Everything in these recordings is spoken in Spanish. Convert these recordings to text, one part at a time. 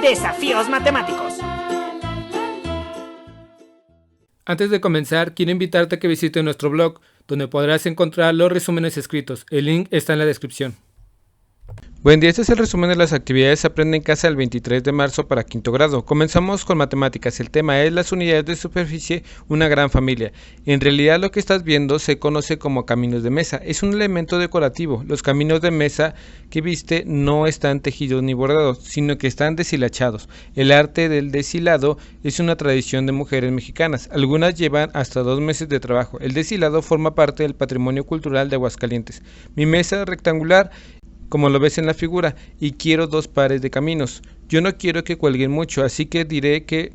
Desafíos matemáticos. Antes de comenzar, quiero invitarte a que visites nuestro blog, donde podrás encontrar los resúmenes escritos. El link está en la descripción. Buen día, este es el resumen de las actividades Aprende en Casa el 23 de marzo para quinto grado. Comenzamos con matemáticas. El tema es las unidades de superficie, una gran familia. En realidad lo que estás viendo se conoce como caminos de mesa. Es un elemento decorativo. Los caminos de mesa que viste no están tejidos ni bordados, sino que están deshilachados. El arte del deshilado es una tradición de mujeres mexicanas. Algunas llevan hasta 2 meses de trabajo. El deshilado forma parte del patrimonio cultural de Aguascalientes. Mi mesa rectangular, como lo ves en la figura, y quiero 2 pares de caminos. Yo no quiero que cuelguen mucho, así que diré que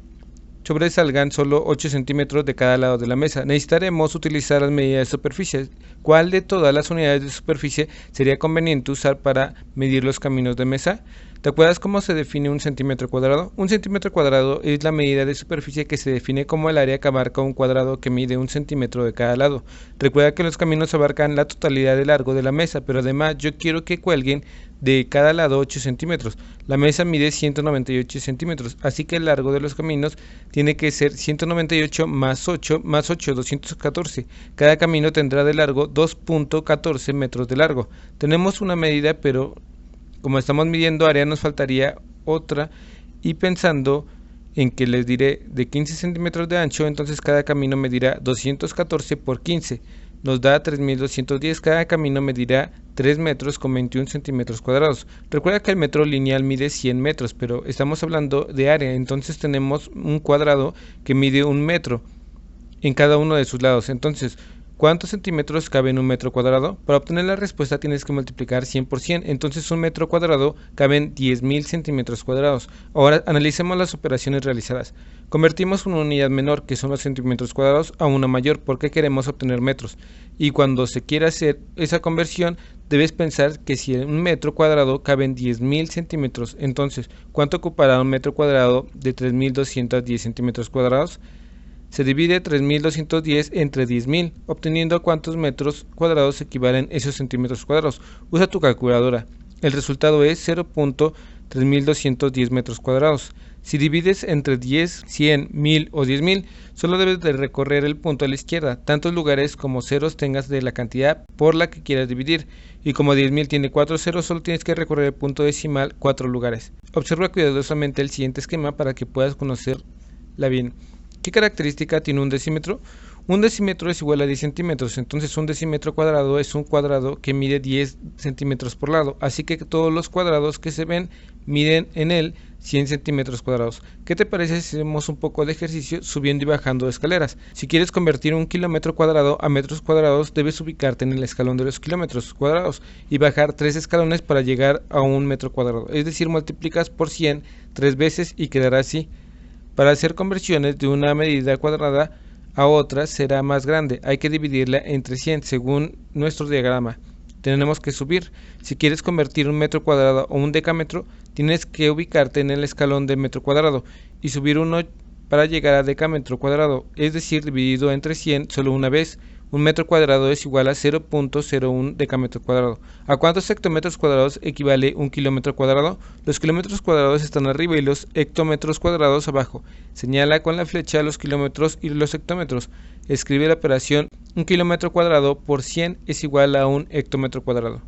sobresalgan solo 8 centímetros de cada lado de la mesa. Necesitaremos utilizar las medidas de superficie. ¿Cuál de todas las unidades de superficie sería conveniente usar para medir los caminos de mesa? ¿Te acuerdas cómo se define un centímetro cuadrado? Un centímetro cuadrado es la medida de superficie que se define como el área que abarca un cuadrado que mide 1 centímetro de cada lado. Recuerda que los caminos abarcan la totalidad del largo de la mesa, pero además yo quiero que cuelguen de cada lado 8 centímetros. La mesa mide 198 centímetros, así que el largo de los caminos tiene que ser 198 más 8 más 8, 214. Cada camino tendrá de largo 2.14 metros de largo. Tenemos una medida, pero como estamos midiendo área nos faltaría otra, y pensando en que les diré de 15 centímetros de ancho, entonces cada camino medirá 214 por 15, nos da 3210. Cada camino medirá 3 metros con 21 centímetros cuadrados. Recuerda que el metro lineal mide 100 metros, pero estamos hablando de área, entonces tenemos un cuadrado que mide 1 metro en cada uno de sus lados. Entonces, ¿cuántos centímetros cabe en 1 metro cuadrado? Para obtener la respuesta tienes que multiplicar 100 por 100, entonces 1 metro cuadrado caben 10.000 centímetros cuadrados. Ahora analicemos las operaciones realizadas. Convertimos una unidad menor, que son los centímetros cuadrados, a una mayor porque queremos obtener metros. Y cuando se quiera hacer esa conversión, debes pensar que si en 1 metro cuadrado caben 10.000 centímetros, entonces, ¿cuánto ocupará 1 metro cuadrado de 3.210 centímetros cuadrados? Se divide 3.210 entre 10.000, obteniendo cuántos metros cuadrados equivalen esos centímetros cuadrados. Usa tu calculadora. El resultado es 0.3210 metros cuadrados. Si divides entre 10, 100, 1000 o 10.000, solo debes de recorrer el punto a la izquierda, tantos lugares como ceros tengas de la cantidad por la que quieras dividir. Y como 10.000 tiene 4 ceros, solo tienes que recorrer el punto decimal 4 lugares. Observa cuidadosamente el siguiente esquema para que puedas conocerla bien. ¿Qué característica tiene un decímetro? Un decímetro es igual a 10 centímetros, entonces un decímetro cuadrado es un cuadrado que mide 10 centímetros por lado, así que todos los cuadrados que se ven miden en él 100 centímetros cuadrados. ¿Qué te parece si hacemos un poco de ejercicio subiendo y bajando de escaleras? Si quieres convertir un kilómetro cuadrado a metros cuadrados, debes ubicarte en el escalón de los kilómetros cuadrados y bajar 3 escalones para llegar a 1 metro cuadrado, es decir, multiplicas por 100 3 veces y quedará así. Para hacer conversiones de una medida cuadrada a otra será más grande. Hay que dividirla entre 100 según nuestro diagrama. Tenemos que subir. Si quieres convertir 1 metro cuadrado a un decámetro, tienes que ubicarte en el escalón de metro cuadrado y subir 1 para llegar a decámetro cuadrado, es decir, dividido entre 100 solo una vez. 1 metro cuadrado es igual a 0.01 decámetro cuadrado. ¿A cuántos hectómetros cuadrados equivale 1 kilómetro cuadrado? Los kilómetros cuadrados están arriba y los hectómetros cuadrados abajo. Señala con la flecha los kilómetros y los hectómetros. Escribe la operación: 1 kilómetro cuadrado por 100 es igual a 1 hectómetro cuadrado.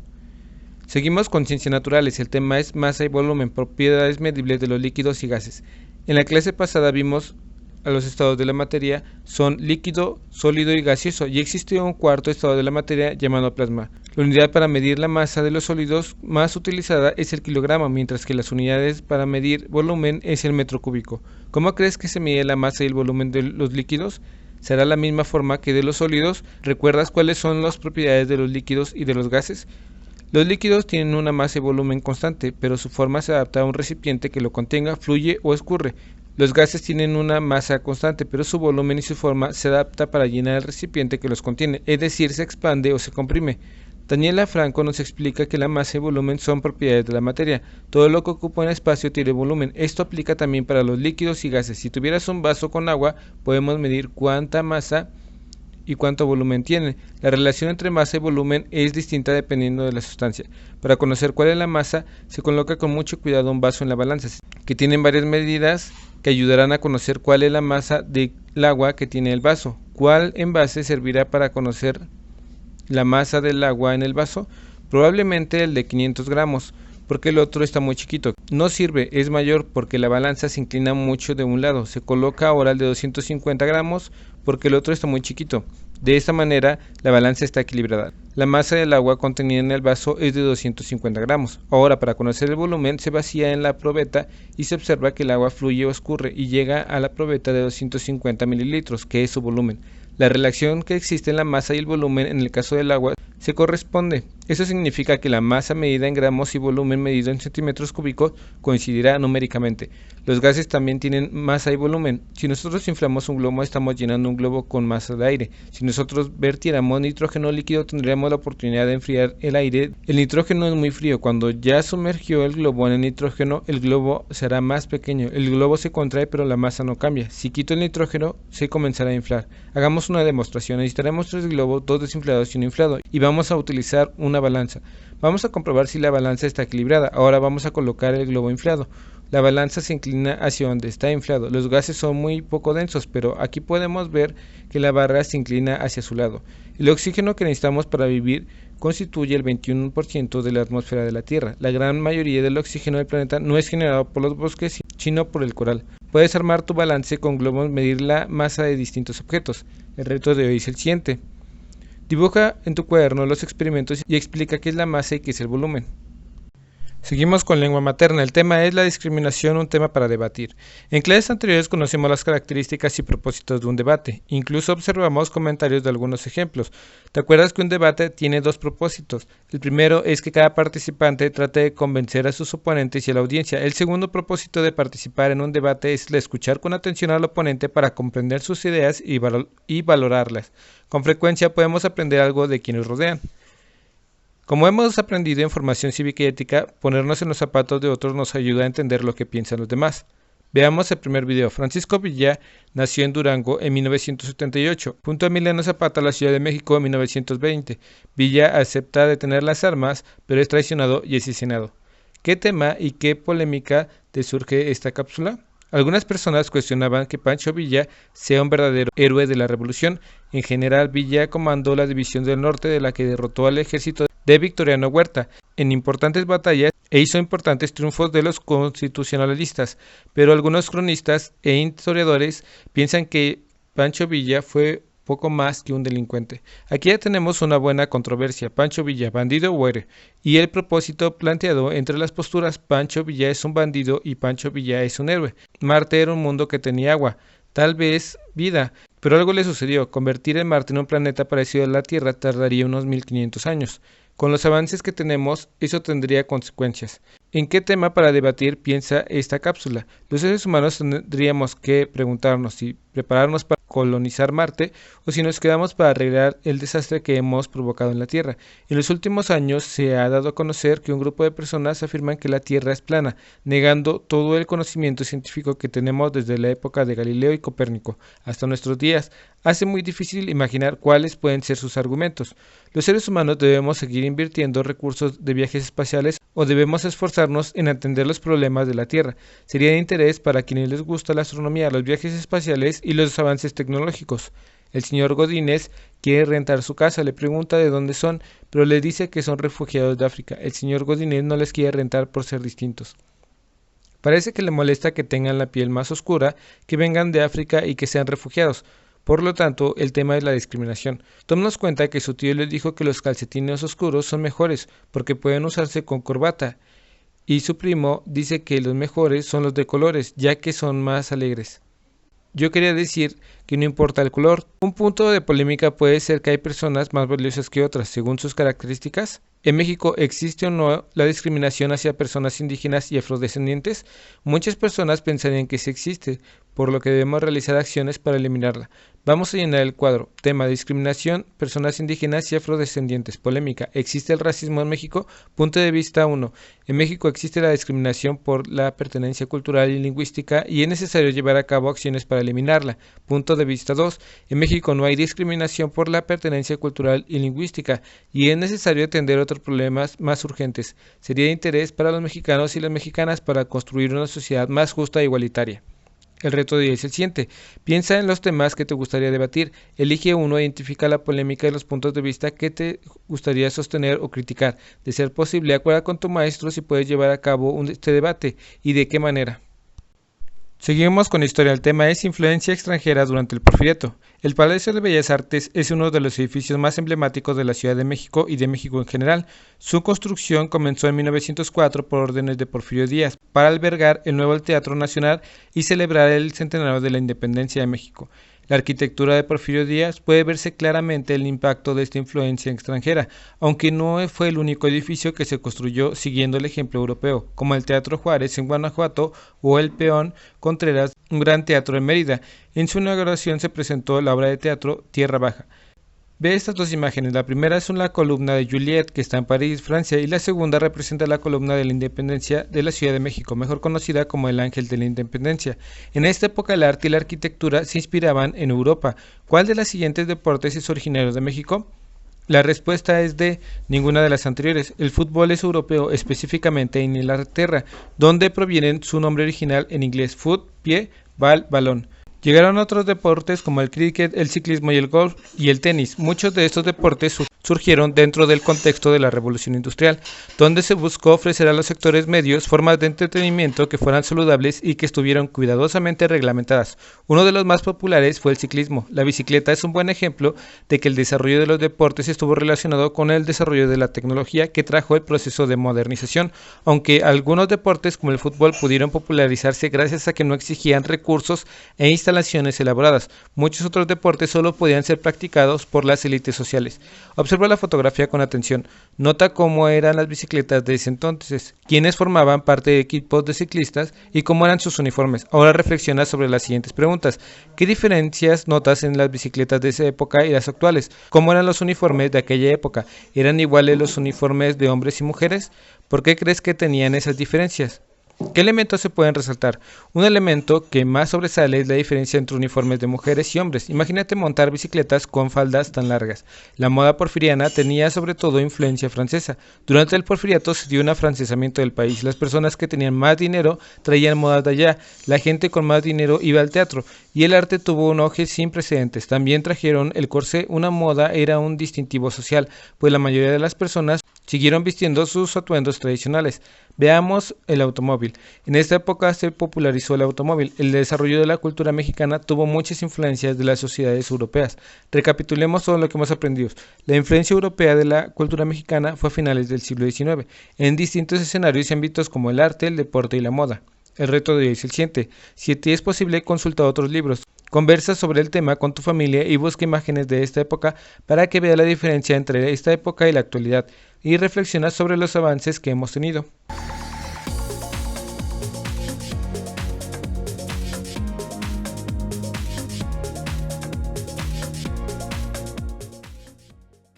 Seguimos con ciencias naturales. El tema es masa y volumen, propiedades medibles de los líquidos y gases. En la clase pasada vimos a los estados de la materia son líquido, sólido y gaseoso, y existe un cuarto estado de la materia llamado plasma. La unidad para medir la masa de los sólidos más utilizada es el kilogramo, mientras que las unidades para medir volumen es el metro cúbico. ¿Cómo crees que se mide la masa y el volumen de los líquidos? ¿Será la misma forma que de los sólidos? ¿Recuerdas cuáles son las propiedades de los líquidos y de los gases? Los líquidos tienen una masa y volumen constante, pero su forma se adapta a un recipiente que lo contenga, fluye o escurre. Los gases tienen una masa constante, pero su volumen y su forma se adapta para llenar el recipiente que los contiene, es decir, se expande o se comprime. Daniela Franco nos explica que la masa y volumen son propiedades de la materia. Todo lo que ocupa un espacio tiene volumen. Esto aplica también para los líquidos y gases. Si tuvieras un vaso con agua, podemos medir cuánta masa y cuánto volumen tienen. La relación entre masa y volumen es distinta dependiendo de la sustancia. Para conocer cuál es la masa, se coloca con mucho cuidado un vaso en la balanza, que tienen varias medidas que ayudarán a conocer cuál es la masa del agua que tiene el vaso. ¿Cuál envase servirá para conocer la masa del agua en el vaso? Probablemente el de 500 gramos, porque el otro está muy chiquito. No sirve, es mayor porque la balanza se inclina mucho de un lado. Se coloca ahora el de 250 gramos porque el otro está muy chiquito. De esta manera, la balanza está equilibrada. La masa del agua contenida en el vaso es de 250 gramos. Ahora, para conocer el volumen, se vacía en la probeta y se observa que el agua fluye o escurre y llega a la probeta de 250 mililitros, que es su volumen. La relación que existe en la masa y el volumen en el caso del agua se corresponde. Eso significa que la masa medida en gramos y volumen medido en centímetros cúbicos coincidirá numéricamente. Los gases también tienen masa y volumen. Si nosotros inflamos un globo, estamos llenando un globo con masa de aire. Si nosotros vertiéramos nitrógeno líquido, tendríamos la oportunidad de enfriar el aire. El nitrógeno es muy frío. Cuando ya sumergió el globo en el nitrógeno, el globo será más pequeño. El globo se contrae, pero la masa no cambia. Si quito el nitrógeno, se comenzará a inflar. Hagamos una demostración. Necesitaremos 3 globos, 2 desinflados y 1 inflado, y vamos a utilizar una balanza. Vamos a comprobar si la balanza está equilibrada. Ahora vamos a colocar el globo inflado. La balanza se inclina hacia donde está inflado. Los gases son muy poco densos, pero aquí podemos ver que la barra se inclina hacia su lado. El oxígeno que necesitamos para vivir constituye el 21% de la atmósfera de la Tierra. La gran mayoría del oxígeno del planeta no es generado por los bosques, sino por el coral. Puedes armar tu balance con globos y medir la masa de distintos objetos. El reto de hoy es el siguiente. Dibuja en tu cuaderno los experimentos y explica qué es la masa y qué es el volumen. Seguimos con lengua materna. El tema es la discriminación, un tema para debatir. En clases anteriores conocemos las características y propósitos de un debate. Incluso observamos comentarios de algunos ejemplos. ¿Te acuerdas que un debate tiene 2 propósitos? El primero es que cada participante trate de convencer a sus oponentes y a la audiencia. El segundo propósito de participar en un debate es el escuchar con atención al oponente para comprender sus ideas y valorarlas. Con frecuencia podemos aprender algo de quienes rodean. Como hemos aprendido en formación cívica y ética, ponernos en los zapatos de otros nos ayuda a entender lo que piensan los demás. Veamos el primer video. Francisco Villa nació en Durango en 1978, junto a Emiliano Zapata, la Ciudad de México, en 1920. Villa acepta detener las armas, pero es traicionado y asesinado. ¿Qué tema y qué polémica te surge esta cápsula? Algunas personas cuestionaban que Pancho Villa sea un verdadero héroe de la revolución. En general, Villa comandó la División del Norte, de la que derrotó al ejército de Victoriano Huerta en importantes batallas e hizo importantes triunfos de los constitucionalistas, pero algunos cronistas e historiadores piensan que Pancho Villa fue poco más que un delincuente. Aquí ya tenemos una buena controversia. Pancho Villa, bandido o héroe, y el propósito planteado entre las posturas. Pancho Villa es un bandido y Pancho Villa es un héroe. Marte era un mundo que tenía agua, tal vez vida, pero algo le sucedió. Convertir en Marte en un planeta parecido a la Tierra tardaría unos 1500 años. Con los avances que tenemos, eso tendría consecuencias. ¿En qué tema para debatir piensa esta cápsula? Los seres humanos tendríamos que preguntarnos si prepararnos para colonizar Marte o si nos quedamos para arreglar el desastre que hemos provocado en la Tierra. En los últimos años se ha dado a conocer que un grupo de personas afirman que la Tierra es plana, negando todo el conocimiento científico que tenemos desde la época de Galileo y Copérnico hasta nuestros días. Hace muy difícil imaginar cuáles pueden ser sus argumentos. Los seres humanos debemos seguir invirtiendo recursos de viajes espaciales o debemos esforzarnos en atender los problemas de la Tierra. Sería de interés para quienes les gusta la astronomía, los viajes espaciales y los avances tecnológicos. El señor Godínez quiere rentar su casa, le pregunta de dónde son, pero le dice que son refugiados de África. El señor Godínez no les quiere rentar por ser distintos. Parece que le molesta que tengan la piel más oscura, que vengan de África y que sean refugiados. Por lo tanto, el tema es la discriminación. Tomemos cuenta que su tío le dijo que los calcetines oscuros son mejores porque pueden usarse con corbata, y su primo dice que los mejores son los de colores, ya que son más alegres. Yo quería decir que no importa el color. Un punto de polémica puede ser que hay personas más valiosas que otras, según sus características. ¿En México existe o no la discriminación hacia personas indígenas y afrodescendientes? Muchas personas pensarían que sí existe, por lo que debemos realizar acciones para eliminarla. Vamos a llenar el cuadro. Tema: discriminación, personas indígenas y afrodescendientes. Polémica: ¿existe el racismo en México? Punto de vista 1. En México existe la discriminación por la pertenencia cultural y lingüística y es necesario llevar a cabo acciones para eliminarla. Punto de vista 2. En México no hay discriminación por la pertenencia cultural y lingüística y es necesario atender otros problemas más urgentes. Sería de interés para los mexicanos y las mexicanas para construir una sociedad más justa e igualitaria. El reto de hoy es el siguiente. Piensa en los temas que te gustaría debatir. Elige uno e identifica la polémica y los puntos de vista que te gustaría sostener o criticar. De ser posible, acuerda con tu maestro si puedes llevar a cabo este debate y de qué manera. Seguimos con la historia. El tema es influencia extranjera durante el Porfiriato. El Palacio de Bellas Artes es uno de los edificios más emblemáticos de la Ciudad de México y de México en general. Su construcción comenzó en 1904 por órdenes de Porfirio Díaz para albergar el nuevo Teatro Nacional y celebrar el centenario de la Independencia de México. La arquitectura de Porfirio Díaz puede verse claramente el impacto de esta influencia extranjera, aunque no fue el único edificio que se construyó siguiendo el ejemplo europeo, como el Teatro Juárez en Guanajuato o el Peón Contreras, un gran teatro en Mérida. En su inauguración se presentó la obra de teatro Tierra Baja. Ve estas dos imágenes. La primera es una columna de Juliette que está en París, Francia, y la segunda representa la columna de la Independencia de la Ciudad de México, mejor conocida como el Ángel de la Independencia. En esta época el arte y la arquitectura se inspiraban en Europa. ¿Cuál de los siguientes deportes es originario de México? La respuesta es de ninguna de las anteriores. El fútbol es europeo, específicamente en Inglaterra, donde proviene su nombre original en inglés: foot, pie, ball, balón. Llegaron otros deportes como el cricket, el ciclismo y el golf y el tenis. Muchos de estos deportes surgieron dentro del contexto de la Revolución Industrial, donde se buscó ofrecer a los sectores medios formas de entretenimiento que fueran saludables y que estuvieran cuidadosamente reglamentadas. Uno de los más populares fue el ciclismo. La bicicleta es un buen ejemplo de que el desarrollo de los deportes estuvo relacionado con el desarrollo de la tecnología que trajo el proceso de modernización, aunque algunos deportes como el fútbol pudieron popularizarse gracias a que no exigían recursos e instalaciones elaboradas. Muchos otros deportes solo podían ser practicados por las élites sociales. Observa la fotografía con atención. Nota cómo eran las bicicletas de ese entonces, quiénes formaban parte de equipos de ciclistas y cómo eran sus uniformes. Ahora reflexiona sobre las siguientes preguntas. ¿Qué diferencias notas en las bicicletas de esa época y las actuales? ¿Cómo eran los uniformes de aquella época? ¿Eran iguales los uniformes de hombres y mujeres? ¿Por qué crees que tenían esas diferencias? ¿Qué elementos se pueden resaltar? Un elemento que más sobresale es la diferencia entre uniformes de mujeres y hombres. Imagínate montar bicicletas con faldas tan largas. La moda porfiriana tenía sobre todo influencia francesa. Durante el porfiriato se dio un afrancesamiento del país. Las personas que tenían más dinero traían modas de allá. La gente con más dinero iba al teatro y el arte tuvo un auge sin precedentes. También trajeron el corsé. Una moda era un distintivo social, pues la mayoría de las personas siguieron vistiendo sus atuendos tradicionales. Veamos el automóvil. En esta época se popularizó el automóvil. El desarrollo de la cultura mexicana tuvo muchas influencias de las sociedades europeas. Recapitulemos todo lo que hemos aprendido. La influencia europea de la cultura mexicana fue a finales del siglo XIX, en distintos escenarios y ámbitos como el arte, el deporte y la moda. El reto de hoy es el siguiente. Si te es posible, consulta otros libros. Conversa sobre el tema con tu familia y busca imágenes de esta época para que vea la diferencia entre esta época y la actualidad y reflexiona sobre los avances que hemos tenido.